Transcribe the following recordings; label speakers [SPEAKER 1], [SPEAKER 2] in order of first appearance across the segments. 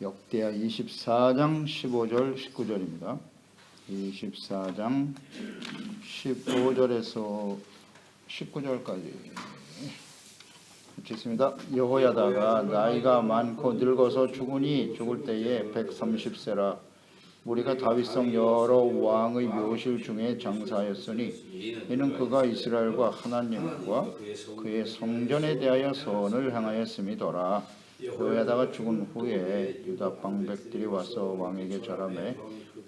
[SPEAKER 1] 역대하 24장 15절 19절입니다. 24장 15절에서 19절까지 읽겠습니다. 여호야다가 나이가 많고 늙어서 죽을 때에 130세라. 우리가 다윗성 여러 왕의 묘실 중에 장사하였으니 이는 그가 이스라엘과 하나님과 그의 성전에 대하여 선을 행하였음이더라. 여호야다가 죽은 후에 유다 방백들이 와서 왕에게 절하매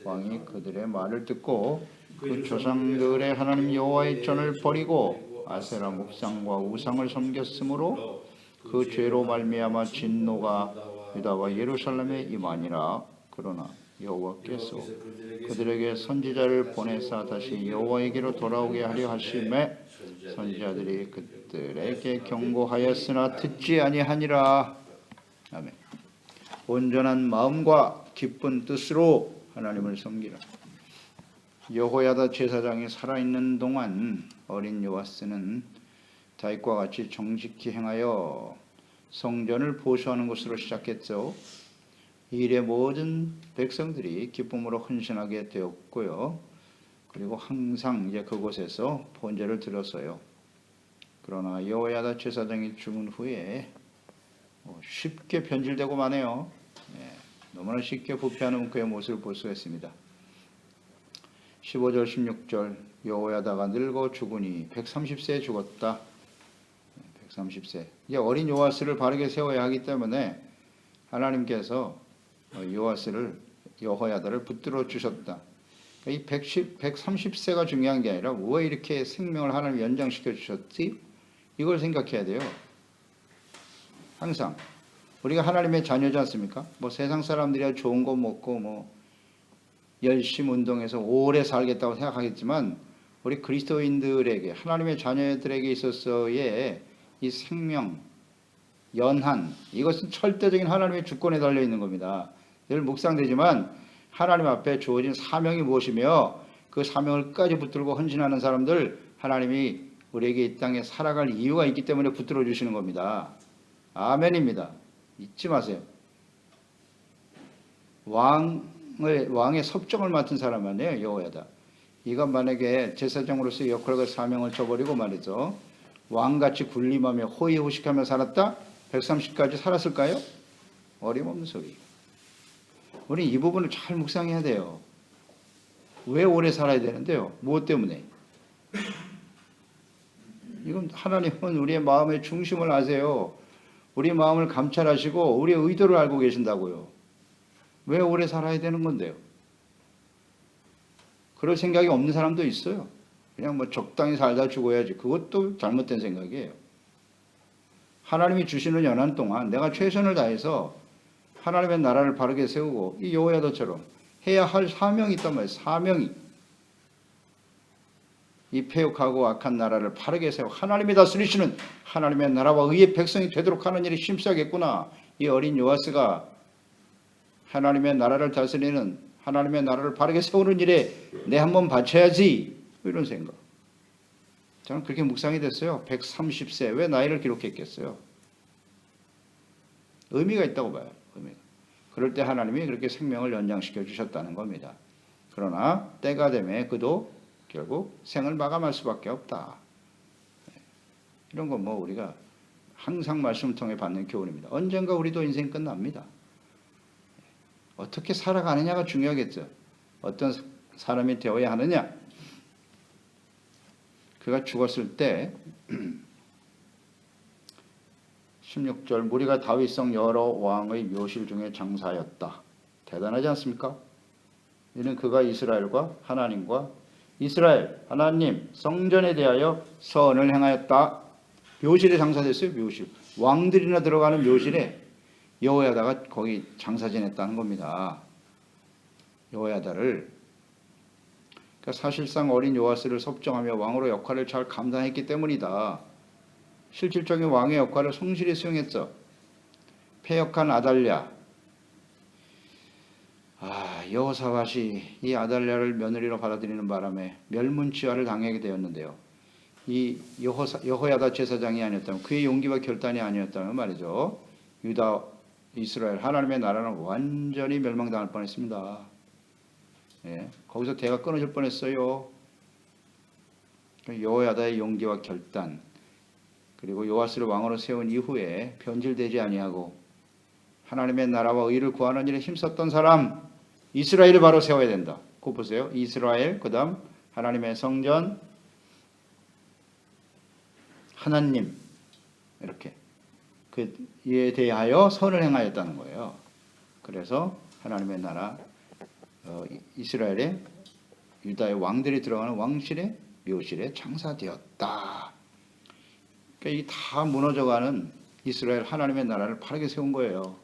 [SPEAKER 1] 왕이 그들의 말을 듣고 그 조상들의 하나님 여호와의 전을 버리고 아세라 목상과 우상을 섬겼으므로 그 죄로 말미암아 진노가 유다와 예루살렘에 임하니라. 그러나 여호와께서 그들에게 선지자를 보내사 다시 여호와에게로 돌아오게 하려 하심에 선지자들이 그들에게 경고하였으나 듣지 아니하니라. 아멘. 온전한 마음과 기쁜 뜻으로 하나님을 섬기라. 여호야다 제사장이 살아있는 동안 어린 요아스는 다윗과 같이 정직히 행하여 성전을 보수하는 것으로 시작했죠. 이 일에 모든 백성들이 기쁨으로 헌신하게 되었고요. 그리고 항상 이제 그곳에서 번제를 드렸어요. 그러나 여호야다 제사장이 죽은 후에 쉽게 변질되고 마네요. 너무나 쉽게 부패하는 그의 모습을 볼 수가 있습니다. 15절 16절 여호야다가 늙어 죽으니 130세에 죽었다. 130세. 이제 어린 요아스를 바르게 세워야 하기 때문에 하나님께서 여호야다를 붙들어 주셨다. 이 130세가 중요한 게 아니라 왜 이렇게 생명을 하나님 연장시켜 주셨지? 이걸 생각해야 돼요. 항상 우리가 하나님의 자녀지 않습니까? 세상 사람들이야 좋은 거 먹고 열심히 운동해서 오래 살겠다고 생각하겠지만 우리 그리스도인들에게 하나님의 자녀들에게 있어서의 이 생명, 연한, 이것은 절대적인 하나님의 주권에 달려 있는 겁니다. 늘 묵상되지만 하나님 앞에 주어진 사명이 무엇이며 그 사명을 끝까지 붙들고 헌신하는 사람들 하나님이 우리에게 이 땅에 살아갈 이유가 있기 때문에 붙들어 주시는 겁니다. 아멘입니다. 잊지 마세요. 왕의 섭정을 맡은 사람 아니에요. 여호야다. 이가 만약에 제사장으로서의 역할과 사명을 저버리고 말이죠. 왕같이 군림하며 호의호식하며 살았다? 130까지 살았을까요? 어림없는 소리. 우리 이 부분을 잘 묵상해야 돼요. 왜 오래 살아야 되는데요? 무엇 때문에? 이건 하나님은 우리의 마음의 중심을 아세요. 우리 마음을 감찰하시고 우리의 의도를 알고 계신다고요. 왜 오래 살아야 되는 건데요? 그럴 생각이 없는 사람도 있어요. 그냥 적당히 살다 죽어야지. 그것도 잘못된 생각이에요. 하나님이 주시는 연한 동안 내가 최선을 다해서 하나님의 나라를 바르게 세우고 이 여호야다처럼 해야 할 사명이 있단 말이에요. 사명이. 이 패역하고 악한 나라를 바르게 세워 하나님이 다스리시는 하나님의 나라와 의의 백성이 되도록 하는 일이 심사하겠구나. 이 어린 요아스가 하나님의 나라를 다스리는 하나님의 나라를 바르게 세우는 일에 내 한번 바쳐야지. 이런 생각. 저는 그렇게 묵상이 됐어요. 130세. 왜 나이를 기록했겠어요? 의미가 있다고 봐요. 의미가. 그럴 때 하나님이 그렇게 생명을 연장시켜 주셨다는 겁니다. 그러나 때가 되면 그도 결국 생을 마감할 수밖에 없다. 이런 건 우리가 항상 말씀을 통해 받는 교훈입니다. 언젠가 우리도 인생 끝납니다. 어떻게 살아가느냐가 중요하겠죠. 어떤 사람이 되어야 하느냐. 그가 죽었을 때 16절 무리가 다윗성 여러 왕의 묘실 중에 장사하였다. 대단하지 않습니까? 이는 그가 이스라엘과 하나님과 이스라엘 하나님 성전에 대하여 선을 행하였다. 묘실에 장사됐어요. 묘실. 왕들이나 들어가는 묘실에 여호야다가 거기 장사 지냈다는 겁니다. 여호야다를 그러니까 사실상 어린 요아스를 섭정하며 왕으로 역할을 잘 감당했기 때문이다. 실질적인 왕의 역할을 성실히 수행했죠. 패역한 아달랴. 여호사밧이 이 아달랴를 며느리로 받아들이는 바람에 멸문지화를 당하게 되었는데요. 이 여호야다 제사장이 아니었다면 그의 용기와 결단이 아니었다면 말이죠. 유다 이스라엘 하나님의 나라는 완전히 멸망당할 뻔했습니다. 예, 거기서 대가 끊어질 뻔했어요. 여호야다의 용기와 결단, 그리고 요아스를 왕으로 세운 이후에 변질되지 아니하고 하나님의 나라와 의를 구하는 일에 힘썼던 사람, 이스라엘을 바로 세워야 된다. 그거 보세요. 이스라엘, 그 다음 하나님의 성전, 하나님, 이렇게 그에 대하여 선을 행하였다는 거예요. 그래서 하나님의 나라, 이스라엘의 유다의 왕들이 들어가는 왕실의 묘실에 장사되었다. 그러니까 이 다 무너져가는 이스라엘 하나님의 나라를 바르게 세운 거예요.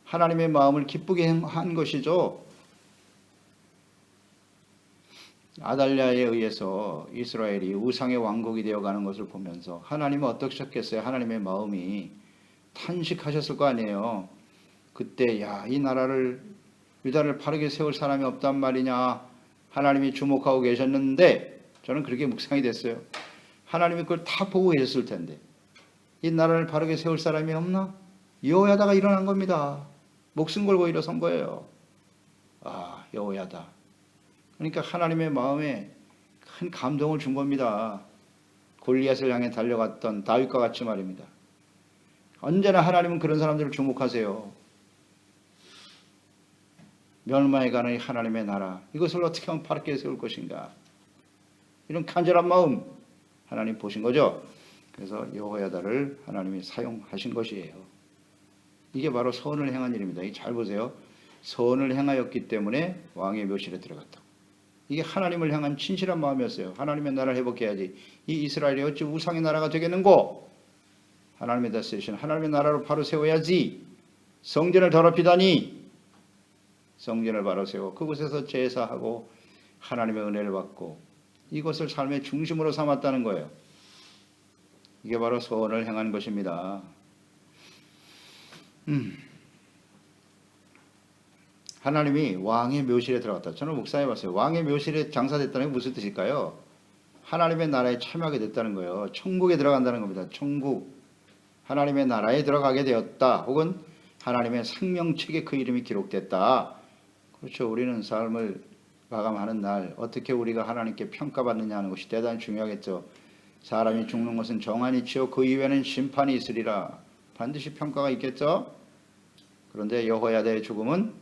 [SPEAKER 1] 하나님의 마음을 기쁘게 한 것이죠. 아달랴에 의해서 이스라엘이 우상의 왕국이 되어가는 것을 보면서 하나님은 어떠셨겠어요? 하나님의 마음이 탄식하셨을 거 아니에요. 그때 이 나라를 유다를 바르게 세울 사람이 없단 말이냐 하나님이 주목하고 계셨는데 저는 그렇게 묵상이 됐어요. 하나님이 그걸 다 보고 계셨을 텐데 이 나라를 바르게 세울 사람이 없나? 여호야다가 일어난 겁니다. 목숨 걸고 일어선 거예요. 여호야다. 그러니까 하나님의 마음에 큰 감동을 준 겁니다. 골리앗을 향해 달려갔던 다윗과 같이 말입니다. 언제나 하나님은 그런 사람들을 주목하세요. 멸망해가는 하나님의 나라, 이것을 어떻게 하면 바르게 세울 것인가, 이런 간절한 마음 하나님 보신 거죠. 그래서 여호야다를 하나님이 사용하신 것이에요. 이게 바로 선을 행한 일입니다. 잘 보세요. 선을 행하였기 때문에 왕의 묘실에 들어갔다. 이게 하나님을 향한 진실한 마음이었어요. 하나님의 나라를 회복해야지. 이 이스라엘이 어찌 우상의 나라가 되겠는고? 하나님의 다스리신 하나님의 나라로 바로 세워야지. 성전을 더럽히다니 성전을 바로 세워 그곳에서 제사하고 하나님의 은혜를 받고 이것을 삶의 중심으로 삼았다는 거예요. 이게 바로 선을 행한 것입니다. 하나님이 왕의 묘실에 들어갔다. 저는 묵상해 봤어요. 왕의 묘실에 장사됐다는 게 무슨 뜻일까요? 하나님의 나라에 참여하게 됐다는 거예요. 천국에 들어간다는 겁니다. 천국. 하나님의 나라에 들어가게 되었다. 혹은 하나님의 생명책에 그 이름이 기록됐다. 그렇죠. 우리는 삶을 마감하는 날 어떻게 우리가 하나님께 평가받느냐 하는 것이 대단히 중요하겠죠. 사람이 죽는 것은 정한이치요 그 이후에는 심판이 있으리라. 반드시 평가가 있겠죠. 그런데 여호야다의 죽음은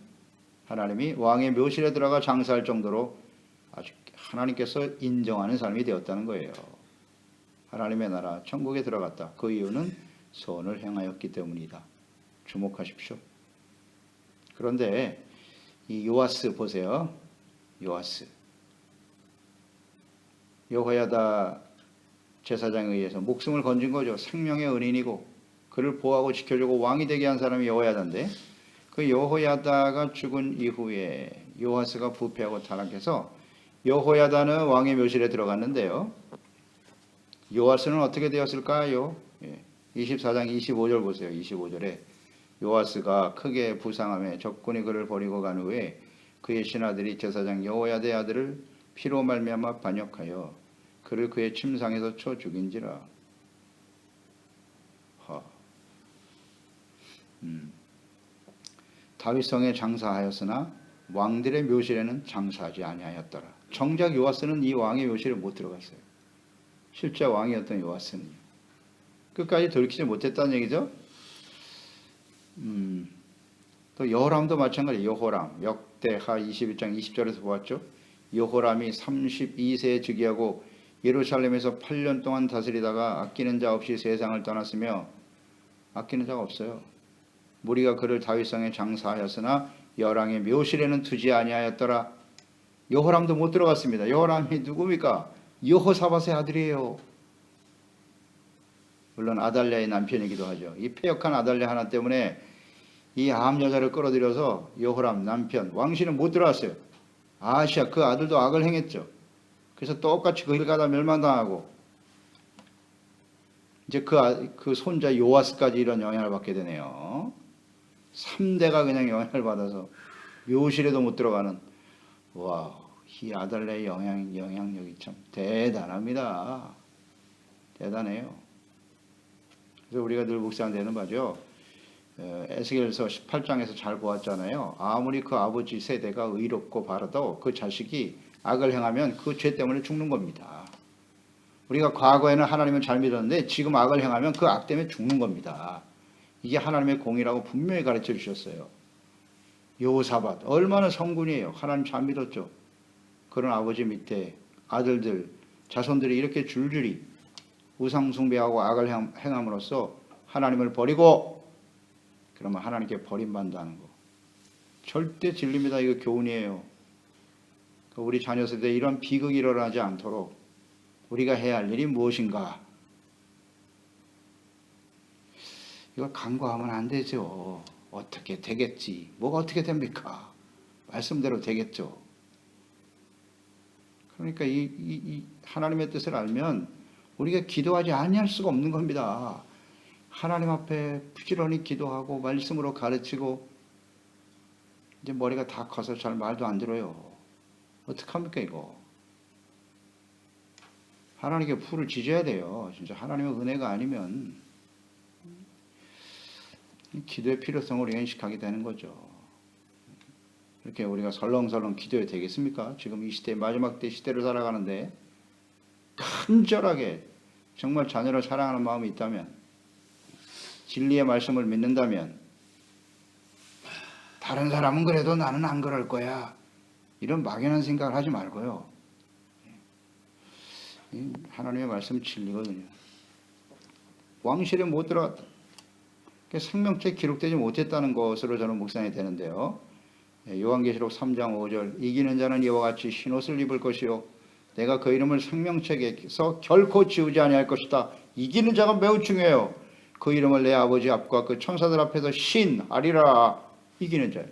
[SPEAKER 1] 하나님이 왕의 묘실에 들어가 장사할 정도로 아주 하나님께서 인정하는 삶이 되었다는 거예요. 하나님의 나라 천국에 들어갔다. 그 이유는 선을 행하였기 때문이다. 주목하십시오. 그런데 이 요아스 보세요. 요아스. 여호야다 제사장에 의해서 목숨을 건진 거죠. 생명의 은인이고 그를 보호하고 지켜주고 왕이 되게 한 사람이 여호야다인데 그 여호야다가 죽은 이후에 요아스가 부패하고 타락해서 여호야다는 왕의 묘실에 들어갔는데요. 요아스는 어떻게 되었을까요? 24장 25절 보세요. 25절에 요아스가 크게 부상함에 적군이 그를 버리고 간 후에 그의 신하들이 제사장 여호야다의 아들을 피로 말미암아 반역하여 그를 그의 침상에서 쳐 죽인지라. 다윗성에 장사하였으나 왕들의 묘실에는 장사하지 아니하였더라. 정작 요아스는 이 왕의 묘실에 못 들어갔어요. 실제 왕이었던 요아스는 끝까지 돌이키지 못했다는 얘기죠. 또 여호람도 마찬가지. 여호람 역대하 21장 20절에서 보았죠. 여호람이 32세에 즉위하고 예루살렘에서 8년 동안 다스리다가 아끼는 자 없이 세상을 떠났으며 아끼는 자가 없어요. 무리가 그를 다윗성에 장사하였으나 여랑의 묘실에는 두지 아니하였더라. 여호람도 못 들어갔습니다. 여호람이 누굽니까? 여호사밧의 아들이에요. 물론 아달랴의 남편이기도 하죠. 이 패역한 아달랴 하나 때문에 이 암 여자를 끌어들여서 여호람 남편 왕실은 못 들어왔어요. 아하시아 그 아들도 악을 행했죠. 그래서 똑같이 그 길 가다 멸망당하고 이제 그 손자 요아스까지 이런 영향을 받게 되네요. 3대가 그냥 영향을 받아서 묘실에도 못 들어가는. 와, 이 아달랴의 영향력이 참 대단합니다. 대단해요. 그래서 우리가 늘 묵상되는 바죠. 에스겔서 18장에서 잘 보았잖아요. 아무리 그 아버지 세대가 의롭고 바라도 그 자식이 악을 행하면 그 죄 때문에 죽는 겁니다. 우리가 과거에는 하나님을 잘 믿었는데 지금 악을 행하면 그 악 때문에 죽는 겁니다. 이게 하나님의 공의라고 분명히 가르쳐 주셨어요. 여호사밧 얼마나 성군이에요. 하나님 잘 믿었죠. 그런 아버지 밑에 아들들, 자손들이 이렇게 줄줄이 우상 숭배하고 악을 행함으로써 하나님을 버리고, 그러면 하나님께 버림받는다는 거 절대 진리입니다. 이거 교훈이에요. 우리 자녀 세대에 이런 비극이 일어나지 않도록 우리가 해야 할 일이 무엇인가? 이걸 간과하면 안 되죠. 어떻게 되겠지? 뭐가 어떻게 됩니까? 말씀대로 되겠죠. 그러니까 이 하나님의 뜻을 알면 우리가 기도하지 아니할 수가 없는 겁니다. 하나님 앞에 부지런히 기도하고 말씀으로 가르치고 이제 머리가 다 커서 잘 말도 안 들어요. 어떡합니까 이거? 하나님께 풀을 지져야 돼요. 진짜 하나님의 은혜가 아니면 기도의 필요성을 우리가 인식하게 되는 거죠. 이렇게 우리가 설렁설렁 기도해야 되겠습니까? 지금 이 시대 마지막 때 시대를 살아가는데 간절하게 정말 자녀를 사랑하는 마음이 있다면, 진리의 말씀을 믿는다면, 다른 사람은 그래도 나는 안 그럴 거야, 이런 막연한 생각을 하지 말고요. 하나님의 말씀은 진리거든요. 왕실에 못 들어갔다. 생명책에 기록되지 못했다는 것으로 저는 묵상이 되는데요. 요한계시록 3장 5절 이기는 자는 이와 같이 흰옷을 입을 것이요 내가 그 이름을 생명책에서 결코 지우지 아니할 것이다. 이기는 자가 매우 중요해요. 그 이름을 내 아버지 앞과 그 천사들 앞에서 신하리라. 이기는 자예요.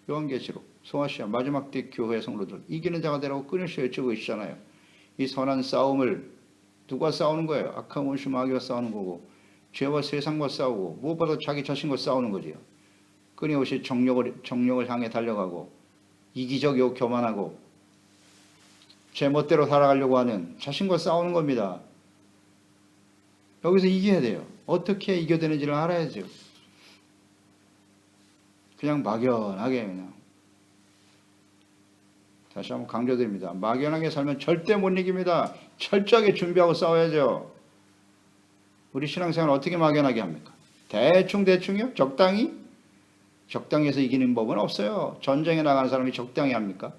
[SPEAKER 1] 요한계시록 소아시아 마지막 때 교회 성도들 이기는 자가 되라고 끊임없이 외치고 계시잖아요. 이 선한 싸움을 누가 싸우는 거예요? 악한 원수 마귀와 싸우는 거고, 죄와 세상과 싸우고, 무엇보다 자기 자신과 싸우는 거지요. 끊임없이 정력을 향해 달려가고, 이기적이고 교만하고, 제 멋대로 살아가려고 하는 자신과 싸우는 겁니다. 여기서 이겨야 돼요. 어떻게 이겨되는지를 알아야죠. 그냥 막연하게 그냥. 다시 한번 강조드립니다. 막연하게 살면 절대 못 이깁니다. 철저하게 준비하고 싸워야죠. 우리 신앙생활 어떻게 막연하게 합니까? 대충이요? 적당히? 적당히 해서 이기는 법은 없어요. 전쟁에 나가는 사람이 적당히 합니까?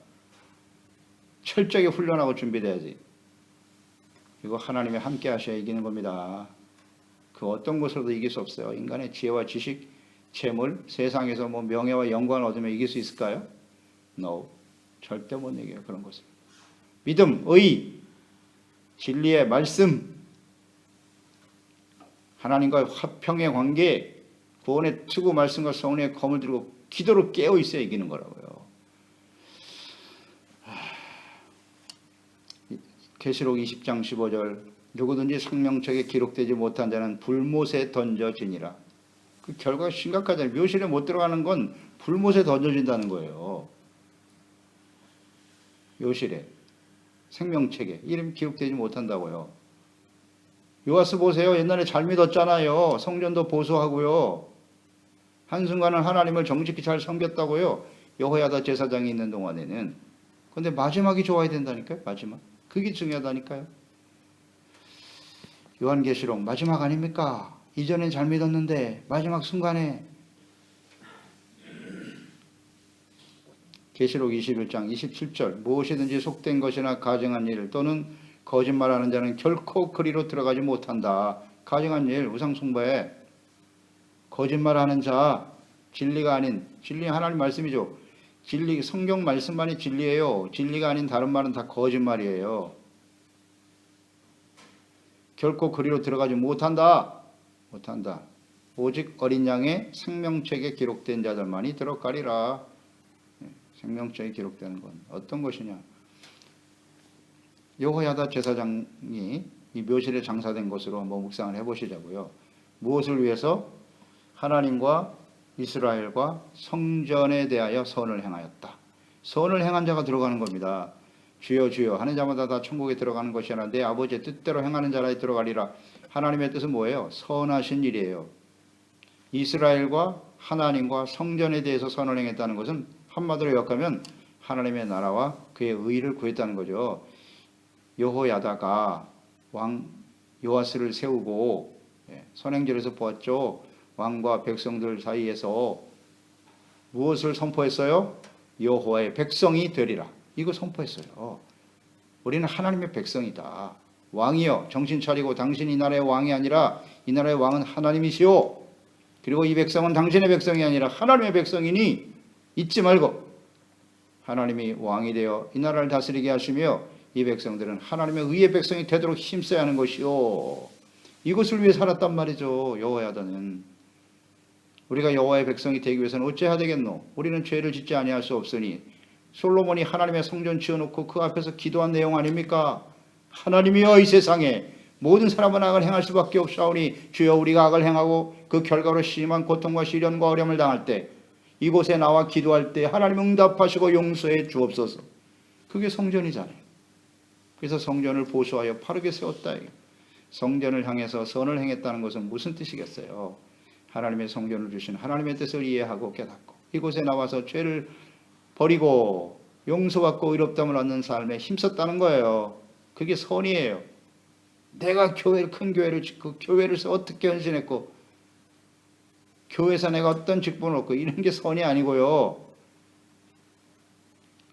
[SPEAKER 1] 철저하게 훈련하고 준비돼야지. 이거 하나님이 함께 하셔야 이기는 겁니다. 그 어떤 것으로도 이길 수 없어요. 인간의 지혜와 지식, 재물, 세상에서 뭐 명예와 영광을 얻으면 이길 수 있을까요? No. 절대 못 이겨요. 그런 것을. 믿음, 의, 진리의 말씀, 하나님과의 화평의 관계, 구원의 투구 말씀과 성령의 검을 들고 기도로 깨어 있어야 이기는 거라고요. 계시록 20장 15절 누구든지 생명책에 기록되지 못한 자는 불못에 던져지니라. 그 결과가 심각하잖아요. 묘실에 못 들어가는 건 불못에 던져진다는 거예요. 묘실에 생명책에 이름 기록되지 못한다고요. 요아스 보세요. 옛날에 잘 믿었잖아요. 성전도 보수하고요. 한순간은 하나님을 정직히 잘 섬겼다고요. 여호야다 제사장이 있는 동안에는. 그런데 마지막이 좋아야 된다니까요. 마지막. 그게 중요하다니까요. 요한계시록 마지막 아닙니까? 이전엔 잘 믿었는데 마지막 순간에. 계시록 21장 27절 무엇이든지 속된 것이나 가증한 일 또는 거짓말하는 자는 결코 그리로 들어가지 못한다. 가증한 일, 우상숭배, 거짓말하는 자, 진리가 아닌, 진리 하나님 말씀이죠. 진리, 성경 말씀만이 진리예요. 진리가 아닌 다른 말은 다 거짓말이에요. 결코 그리로 들어가지 못한다. 오직 어린 양의 생명책에 기록된 자들만이 들어가리라. 생명책에 기록되는 건 어떤 것이냐? 여호야다 제사장이 이 묘실에 장사된 것으로 한번 묵상을 해보시자고요. 무엇을 위해서? 하나님과 이스라엘과 성전에 대하여 선을 행하였다. 선을 행한 자가 들어가는 겁니다. 주여 주여 하는 자마다 다 천국에 들어가는 것이 아니라 내 아버지의 뜻대로 행하는 자라에 들어가리라. 하나님의 뜻은 뭐예요? 선하신 일이에요. 이스라엘과 하나님과 성전에 대해서 선을 행했다는 것은 한마디로 요약하면 하나님의 나라와 그의 의를 구했다는 거죠. 여호야다가 왕 요아스를 세우고 선행절에서 보았죠. 왕과 백성들 사이에서 무엇을 선포했어요? 여호와의 백성이 되리라. 이거 선포했어요. 우리는 하나님의 백성이다. 왕이여 정신 차리고 당신이 이 나라의 왕이 아니라 이 나라의 왕은 하나님이시오. 그리고 이 백성은 당신의 백성이 아니라 하나님의 백성이니 잊지 말고 하나님이 왕이 되어 이 나라를 다스리게 하시며 이 백성들은 하나님의 의의 백성이 되도록 힘써야 하는 것이요. 이것을 위해 살았단 말이죠. 여호야다는. 우리가 여호와의 백성이 되기 위해서는 어찌해야 되겠노? 우리는 죄를 짓지 아니할 수 없으니 솔로몬이 하나님의 성전 지어놓고 그 앞에서 기도한 내용 아닙니까? 하나님이여 이 세상에 모든 사람은 악을 행할 수밖에 없사오니 주여 우리가 악을 행하고 그 결과로 심한 고통과 시련과 어려움을 당할 때 이곳에 나와 기도할 때 하나님 응답하시고 용서해 주옵소서. 그게 성전이잖아요. 그래서 성전을 보수하여 바르게 세웠다. 성전을 향해서 선을 행했다는 것은 무슨 뜻이겠어요? 하나님의 성전을 주신 하나님의 뜻을 이해하고 깨닫고 이곳에 나와서 죄를 버리고 용서받고 의롭다함을 얻는 삶에 힘썼다는 거예요. 그게 선이에요. 내가 큰 교회를 짓고 교회를 어떻게 헌신했고 교회에서 내가 어떤 직분을 얻고 이런 게 선이 아니고요.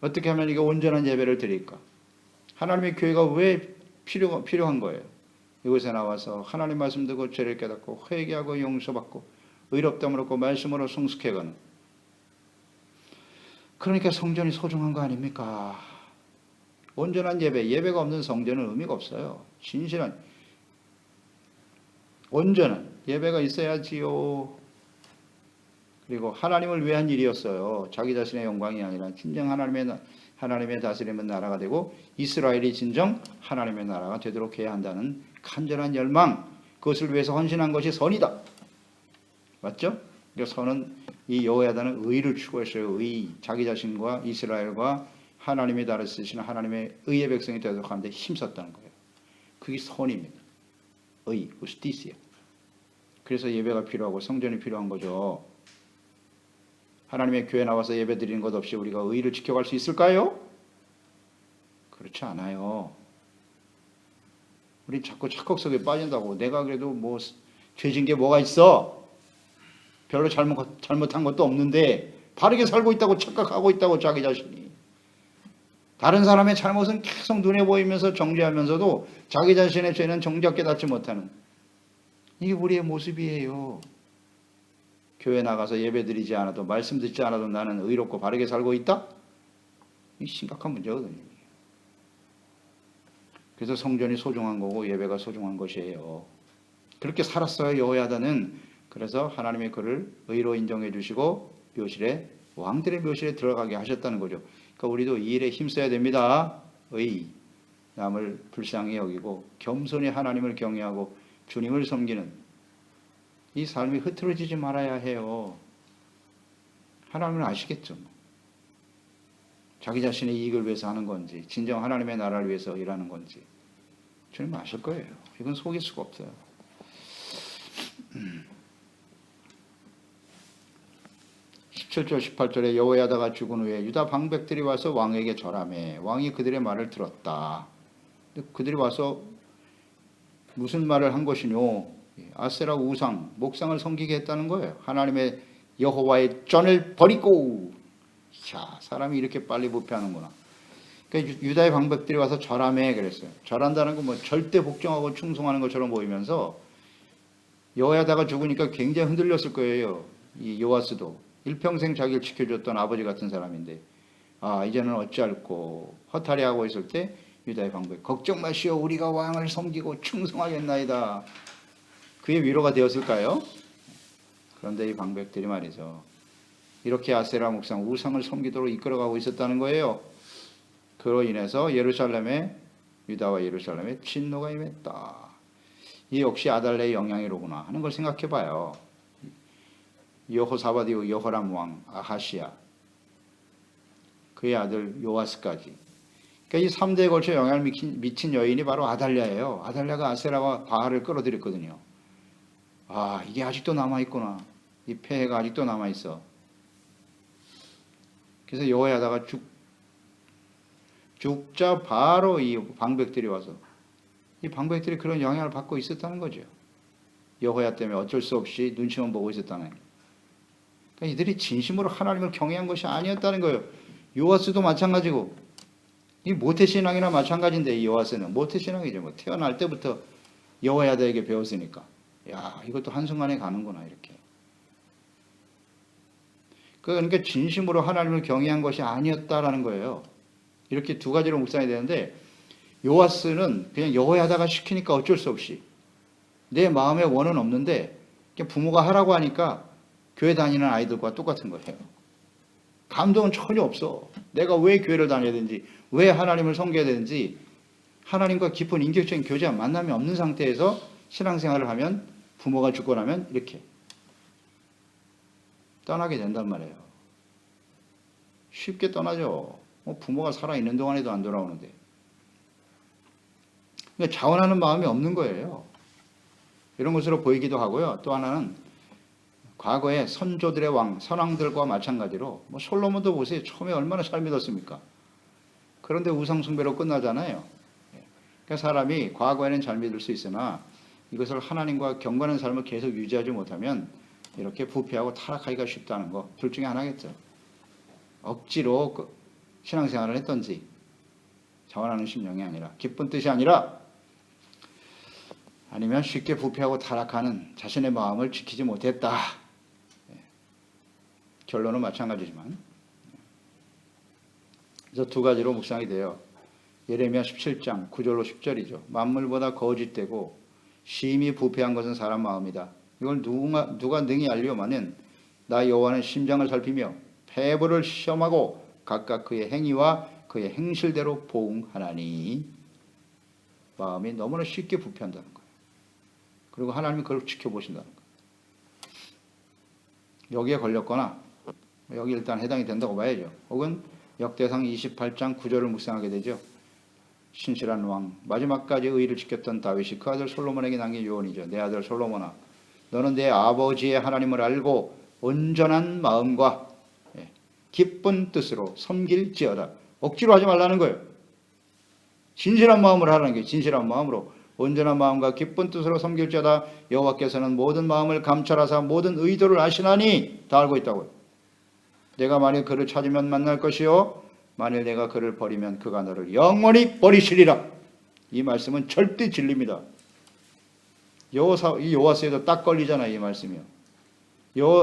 [SPEAKER 1] 어떻게 하면 이게 온전한 예배를 드릴까? 하나님의 교회가 왜 필요한 거예요? 이곳에 나와서 하나님 말씀 듣고 죄를 깨닫고 회개하고 용서받고 의롭다함을 얻고 말씀으로 성숙해가는. 그러니까 성전이 소중한 거 아닙니까? 온전한 예배가 없는 성전은 의미가 없어요. 진실한 온전한 예배가 있어야지요. 그리고 하나님을 위한 일이었어요. 자기 자신의 영광이 아니라 진정 하나님의 다스림은 나라가 되고 이스라엘이 진정 하나님의 나라가 되도록 해야 한다는 간절한 열망, 그것을 위해서 헌신한 것이 선이다. 맞죠? 그러니까 선은 이 여호야다는 의를 추구했어요. 의, 자기 자신과 이스라엘과 하나님의 나라를 쓰시는 하나님의 의의 백성이 되도록 하는데 힘썼다는 거예요. 그게 선입니다. 의, justicia. 그래서 예배가 필요하고 성전이 필요한 거죠. 하나님의 교회 나와서 예배 드리는 것 없이 우리가 의를 지켜갈 수 있을까요? 그렇지 않아요. 우리 자꾸 착각 속에 빠진다고. 내가 그래도 뭐 죄진 게 뭐가 있어? 별로 잘못한 것도 없는데 바르게 살고 있다고 착각하고 있다고 자기 자신이. 다른 사람의 잘못은 계속 눈에 보이면서 정죄하면서도 자기 자신의 죄는 정작 깨닫지 못하는, 이게 우리의 모습이에요. 교회 나가서 예배 드리지 않아도 말씀 듣지 않아도 나는 의롭고 바르게 살고 있다? 이 심각한 문제거든요. 그래서 성전이 소중한 거고 예배가 소중한 것이에요. 그렇게 살았어요, 여호야다는. 그래서 하나님의 그를 의로 인정해 주시고 묘실에, 왕들의 묘실에 들어가게 하셨다는 거죠. 그러니까 우리도 이 일에 힘써야 됩니다. 의, 남을 불쌍히 여기고 겸손히 하나님을 경외하고 주님을 섬기는 이 삶이 흐트러지지 말아야 해요. 하나님은 아시겠죠. 자기 자신의 이익을 위해서 하는 건지 진정 하나님의 나라를 위해서 일하는 건지 주님 아실 거예요. 이건 속일 수가 없어요. 17절 18절에 여호야다가 죽은 후에 유다 방백들이 와서 왕에게 절하매 왕이 그들의 말을 들었다. 그들이 와서 무슨 말을 한 것이뇨? 아세라 우상, 목상을 섬기게 했다는 거예요. 하나님의 여호와의 전을 버리고. 자, 사람이 이렇게 빨리 부패하는구나. 그러니까 유다의 방백들이 와서 절하매 그랬어요. 절한다는 건 뭐 절대 복종하고 충성하는 것처럼 보이면서 여호야다가 죽으니까 굉장히 흔들렸을 거예요. 이 요아스도 일평생 자기를 지켜줬던 아버지 같은 사람인데 이제는 어찌할꼬 허탈해하고 있을 때 유다의 방백, 걱정 마시오, 우리가 왕을 섬기고 충성하겠나이다. 그의 위로가 되었을까요? 그런데 이 방백들이 말이죠, 이렇게 아세라 목상 우상을 섬기도록 이끌어가고 있었다는 거예요. 그로 인해서 유다와 예루살렘에 진노가 임했다. 이 역시 아달랴의 영향이로구나 하는 걸 생각해 봐요. 여호사밧 이후 여호람 왕 아하시아, 그의 아들 요아스까지 그러니까 이 3대에 걸쳐 영향을 미친 여인이 바로 아달랴예요. 아달랴가 아세라와 바알을 끌어들였거든요. 아, 이게 아직도 남아있구나. 이 폐해가 아직도 남아있어. 그래서 여호야다가 죽자 바로 이 방백들이 와서, 이 방백들이 그런 영향을 받고 있었다는 거죠. 여호야 때문에 어쩔 수 없이 눈치만 보고 있었다는 거예요. 그러니까 이들이 진심으로 하나님을 경외한 것이 아니었다는 거예요. 요아스도 마찬가지고, 이 모태신앙이나 마찬가지인데, 이 요아스는 모태신앙이죠. 뭐 태어날 때부터 여호야다에게 배웠으니까, 야, 이것도 한순간에 가는구나, 이렇게. 그러니까 진심으로 하나님을 경외한 것이 아니었다라는 거예요. 이렇게 두 가지로 묵상해야 되는데, 요아스는 그냥 여호야다가 시키니까 어쩔 수 없이, 내 마음에 원은 없는데 부모가 하라고 하니까 교회 다니는 아이들과 똑같은 거예요. 감동은 전혀 없어. 내가 왜 교회를 다녀야 되는지, 왜 하나님을 섬겨야 되는지, 하나님과 깊은 인격적인 교제와 만남이 없는 상태에서 신앙생활을 하면, 부모가 죽고 나면 이렇게 떠나게 된단 말이에요. 쉽게 떠나죠. 부모가 살아있는 동안에도 안 돌아오는데. 그러니까 자원하는 마음이 없는 거예요. 이런 것으로 보이기도 하고요. 또 하나는 과거의 선조들의 왕, 선왕들과 마찬가지로, 뭐 솔로몬도 보세요. 처음에 얼마나 잘 믿었습니까? 그런데 우상숭배로 끝나잖아요. 그러니까 사람이 과거에는 잘 믿을 수 있으나 이것을 하나님과 경건한 삶을 계속 유지하지 못하면 이렇게 부패하고 타락하기가 쉽다는 거, 둘 중에 하나겠죠. 억지로 신앙생활을 했던지, 자원하는 심령이 아니라, 기쁜 뜻이 아니라, 아니면 쉽게 부패하고 타락하는 자신의 마음을 지키지 못했다. 결론은 마찬가지지만. 그래서 두 가지로 묵상이 돼요. 예레미야 17장 9절로 10절이죠. 만물보다 거짓되고 심히 부패한 것은 사람 마음이다. 이걸 누가 능히 알려마는 나 여호와는 심장을 살피며 폐부를 시험하고 각각 그의 행위와 그의 행실대로 보응하나니. 마음이 너무나 쉽게 부패한다는 거예요. 그리고 하나님이 그걸 지켜보신다는 거예요. 여기에 걸렸거나 여기 일단 해당이 된다고 봐야죠. 혹은 역대상 28장 9절을 묵상하게 되죠. 신실한 왕, 마지막까지 의를 지켰던 다윗이 그 아들 솔로몬에게 남긴 유언이죠. 내 아들 솔로몬아, 너는 내 아버지의 하나님을 알고 온전한 마음과 기쁜 뜻으로 섬길지어다. 억지로 하지 말라는 거예요. 진실한 마음으로 하라는 거예요. 진실한 마음으로. 온전한 마음과 기쁜 뜻으로 섬길지어다. 여호와께서는 모든 마음을 감찰하사 모든 의도를 아시나니. 다 알고 있다고요. 내가 만일 그를 찾으면 만날 것이요 만일 내가 그를 버리면 그가 너를 영원히 버리시리라. 이 말씀은 절대 진리입니다. 이 요아스에도 딱 걸리잖아요. 이 말씀이요.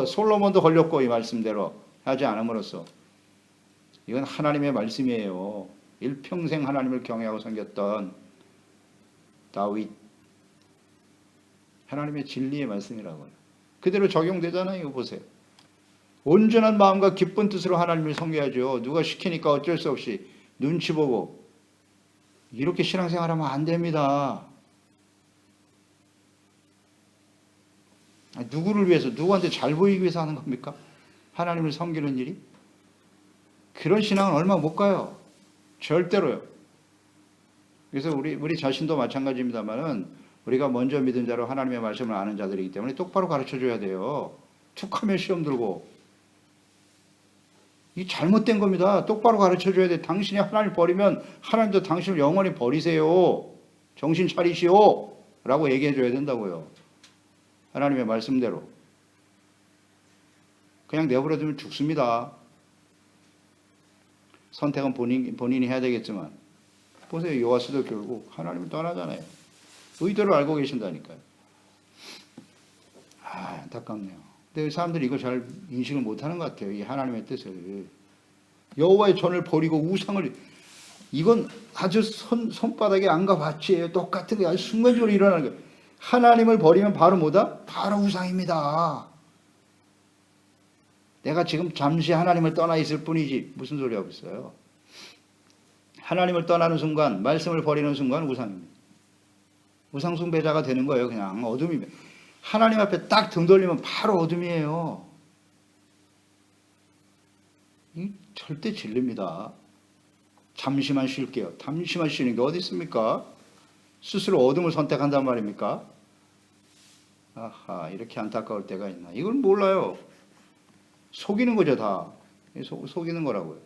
[SPEAKER 1] 솔로몬도 걸렸고, 이 말씀대로 하지 않음으로써 이건 하나님의 말씀이에요. 일평생 하나님을 경외하고 섬겼던 다윗, 하나님의 진리의 말씀이라고요. 그대로 적용되잖아요. 이거 보세요. 온전한 마음과 기쁜 뜻으로 하나님을 섬겨야죠. 누가 시키니까 어쩔 수 없이 눈치 보고 이렇게 신앙생활하면 안 됩니다. 누구를 위해서, 누구한테 잘 보이기 위해서 하는 겁니까? 하나님을 섬기는 일이? 그런 신앙은 얼마 못 가요. 절대로요. 그래서 우리 자신도 마찬가지입니다만은 우리가 먼저 믿은 자로 하나님의 말씀을 아는 자들이기 때문에 똑바로 가르쳐줘야 돼요. 툭하면 시험 들고. 이 잘못된 겁니다. 똑바로 가르쳐줘야 돼. 당신이 하나님을 버리면 하나님도 당신을 영원히 버리세요. 정신 차리시오. 라고 얘기해줘야 된다고요. 하나님의 말씀대로. 그냥 내버려두면 죽습니다. 선택은 본인이 해야 되겠지만. 보세요. 요아스도 결국 하나님을 떠나잖아요. 의도를 알고 계신다니까요. 안타깝네요. 근데 사람들이 이걸 잘 인식을 못하는 것 같아요. 이 하나님의 뜻을. 여호와의 전을 버리고 우상을, 이건 아주 손바닥에 안과 같이에요. 똑같은 게 아주 순간적으로 일어나는 거예요. 하나님을 버리면 바로 뭐다? 바로 우상입니다. 내가 지금 잠시 하나님을 떠나 있을 뿐이지 무슨 소리 하고 있어요. 하나님을 떠나는 순간, 말씀을 버리는 순간 우상입니다. 우상 숭배자가 되는 거예요. 그냥 어둠이면. 하나님 앞에 딱 등 돌리면 바로 어둠이에요. 이 절대 진리입니다. 잠시만 쉴게요. 잠시만 쉬는 게 어디 있습니까? 스스로 어둠을 선택한단 말입니까? 아하, 이렇게 안타까울 때가 있나. 이걸 몰라요. 속이는 거죠, 다. 속이는 거라고요.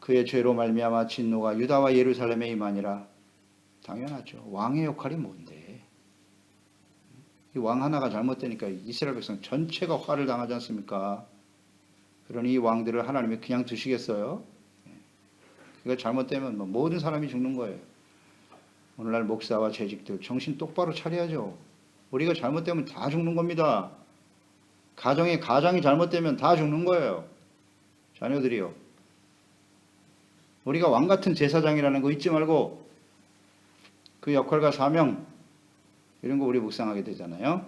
[SPEAKER 1] 그의 죄로 말미암아 진노가 유다와 예루살렘에 임하니라. 당연하죠. 왕의 역할이 뭔데? 이 왕 하나가 잘못되니까 이스라엘 백성 전체가 화를 당하지 않습니까? 그러니 이 왕들을 하나님이 그냥 두시겠어요? 그가 잘못되면 뭐 모든 사람이 죽는 거예요. 오늘날 목사와 재직들 정신 똑바로 차려야죠. 우리가 잘못되면 다 죽는 겁니다. 가장이 잘못되면 다 죽는 거예요. 자녀들이요. 우리가 왕 같은 제사장이라는 거 잊지 말고 그 역할과 사명 이런 거 우리 묵상하게 되잖아요.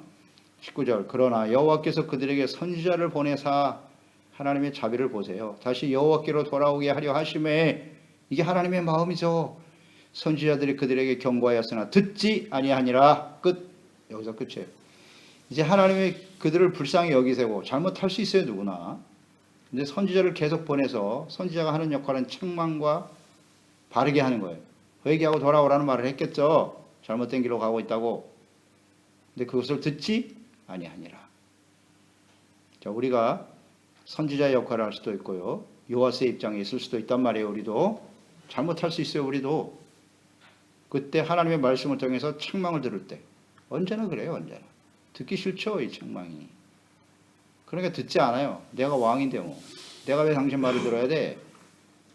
[SPEAKER 1] 19절 그러나 여호와께서 그들에게 선지자를 보내사 하나님의 자비를 보세요. 다시 여호와께로 돌아오게 하려 하심에 이게 하나님의 마음이죠. 선지자들이 그들에게 경고하였으나 듣지 아니하니라. 끝. 여기서 끝이에요. 이제 하나님이 그들을 불쌍히 여기세고 잘못할 수 있어요, 누구나. 근데 선지자를 계속 보내서 선지자가 하는 역할은 책망과 바르게 하는 거예요. 회개하고 돌아오라는 말을 했겠죠. 잘못된 길로 가고 있다고. 근데 그것을 듣지 아니하니라. 자, 우리가 선지자의 역할을 할 수도 있고요. 요아스의 입장에 있을 수도 있단 말이에요. 우리도 잘못할 수 있어요. 우리도 그때 하나님의 말씀을 통해서 책망을 들을 때 언제나 그래요. 언제나 듣기 싫죠. 이 책망이. 그러니까 듣지 않아요. 내가 왕인데 뭐 내가 왜 당신 말을 들어야 돼?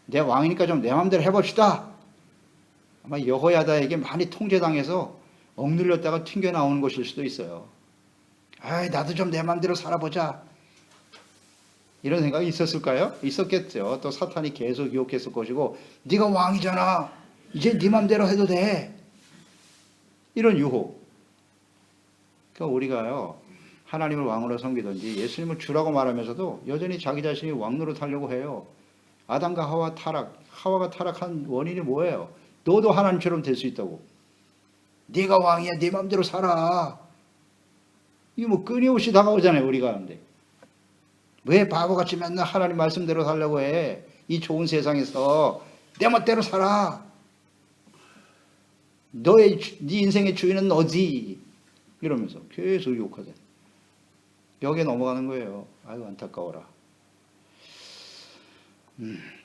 [SPEAKER 1] 내가 왕이니까 좀 내 마음대로 해봅시다. 아마 여호야다에게 많이 통제당해서 억눌렸다가 튕겨 나오는 것일 수도 있어요. 아이, 나도 좀 내 마음대로 살아보자. 이런 생각이 있었을까요? 있었겠죠. 또 사탄이 계속 유혹했을 것이고 네가 왕이잖아. 이제 네 마음대로 해도 돼. 이런 유혹. 그러니까 우리가요. 하나님을 왕으로 섬기든지 예수님을 주라고 말하면서도 여전히 자기 자신이 왕으로 타려고 해요. 아담과 하와 타락. 하와가 타락한 원인이 뭐예요? 너도 하나님처럼 될 수 있다고. 네가 왕이야. 네 마음대로 살아. 이게 뭐 끊임없이 다가오잖아요. 우리 가운데. 왜 바보같이 맨날 하나님 말씀대로 살려고 해? 이 좋은 세상에서 내 멋대로 살아. 네 인생의 주인은 너지. 이러면서 계속 유혹하잖아요. 여기에 넘어가는 거예요. 아유, 안타까워라.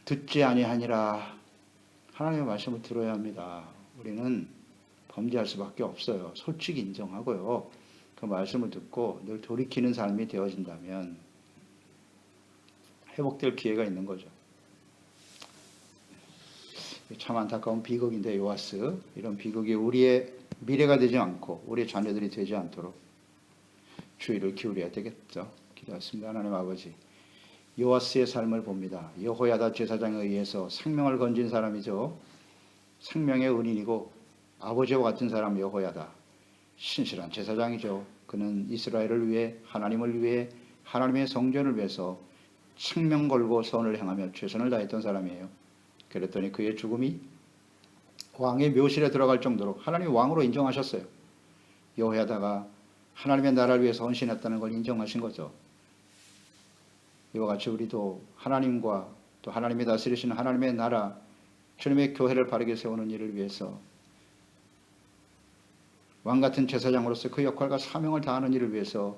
[SPEAKER 1] 듣지 아니하니라. 하나님의 말씀을 들어야 합니다. 우리는 범죄할 수밖에 없어요. 솔직히 인정하고요. 그 말씀을 듣고 늘 돌이키는 삶이 되어진다면 회복될 기회가 있는 거죠. 참 안타까운 비극인데 요아스. 이런 비극이 우리의 미래가 되지 않고 우리의 자녀들이 되지 않도록 주의를 기울여야 되겠죠. 기도하겠습니다. 하나님 아버지, 요아스의 삶을 봅니다. 여호야다 제사장에 의해서 생명을 건진 사람이죠. 생명의 은인이고 아버지와 같은 사람 여호야다. 신실한 제사장이죠. 그는 이스라엘을 위해, 하나님을 위해, 하나님의 성전을 위해서 생명 걸고 선을 행하며 최선을 다했던 사람이에요. 그랬더니 그의 죽음이 왕의 묘실에 들어갈 정도로 하나님이 왕으로 인정하셨어요. 여호야다가 하나님의 나라를 위해서 헌신했다는 걸 인정하신 거죠. 이와 같이 우리도 하나님과 또 하나님이 다스리시는 하나님의 나라, 주님의 교회를 바르게 세우는 일을 위해서 왕같은 제사장으로서 그 역할과 사명을 다하는 일을 위해서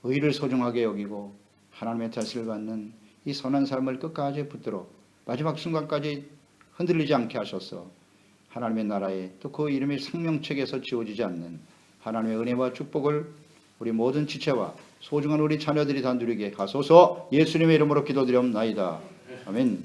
[SPEAKER 1] 의를 소중하게 여기고 하나님의 다스를 받는 이 선한 삶을 끝까지 붙들어 마지막 순간까지 흔들리지 않게 하셔서 하나님의 나라에 또 그 이름이 생명책에서 지워지지 않는 하나님의 은혜와 축복을 우리 모든 지체와 소중한 우리 자녀들이 다 누리게 하소서. 예수님의 이름으로 기도드리옵나이다. 아멘.